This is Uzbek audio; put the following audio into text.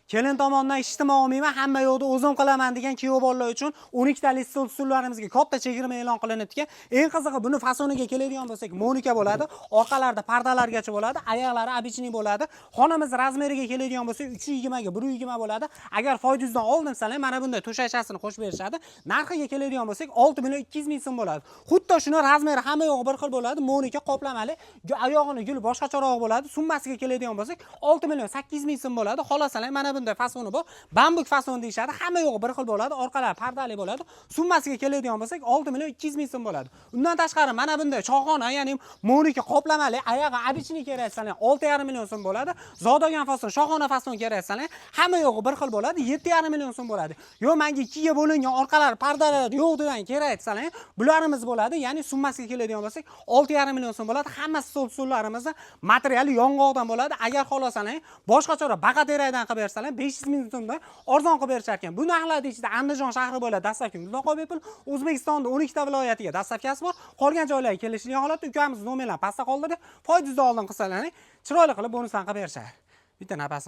kelin tomonidan ijtimoiy olmayman, hamma yo'lda o'zim qilaman degan kuyov bolalar uchun 12 talik usullarimizga katta chegirma e'lon qilinadi. Eng qizig'i buni fasoniga keladigan bo'lsak, monika bo'ladi, orqalarida pardalargacha bo'ladi, oyoqlari обычный bo'ladi. Xonamiz razmeriga keladigan bo'lsak, 320 ga 120 bo'ladi. Agar foyduzdan oldim desanglar, mana bunday to'shashasini qo'shib berishadi. Narxiga keladigan bo'lsak, 6 million 200 ming so'm bo'ladi. Xuddi shuni razmeri hamma yo'g'i bir xil bo'ladi, monika qoplamali, oyog'ini gul boshqacharoq bo'ladi. Summasiga keladigan bo'lsak, 6 million 800 ming so'm bo'ladi. Xolasalar mana bunday fasoni bor. Bambuk fason deyshadi. Hamma yo'g'i bir xil bo'ladi, orqalari pardali bo'ladi. Summasiga keladigan bo'lsak, 6 million 200 ming so'm bo'ladi. Undan tashqari mana bunday choyxona, ya'ni monika qoplamali, oyog'i обычный keraksalar 6,5 million so'm bo'ladi. Zodagan fason, shohona fason keraksalar hamma yo'g'i bir xil bo'ladi, 7,5 million so'm bo'ladi. Yo, menga ikkiga bo'lingan orqalari pardalar yo'q degan keraksalar, bularimiz bo'ladi. Ya'ni summasiga keladigan bo'lsak, 6,5 million so'm bo'ladi. Hammasi stol-stullarimizni materiali yong'oqdan bo'ladi. Agar xohlasangiz, boshqacharoq baqaterakdan qilib bersalar, 500 ming so'mdan arzon qilib berishar ekan. Bu narxlarda ichida Andijon shahri bo'ladi. Dastlabki mutlaqo bepul. O'zbekistonda 12 ta viloyatiga dastlabkasi bor. Qolgan joylarga kelishgan holatda ukamiz nomerlarni pastda qoldirdi. Foyduzda oldin qilsalaring, chiroyli qilib bonusdan qilib berishar. Bitta nafasim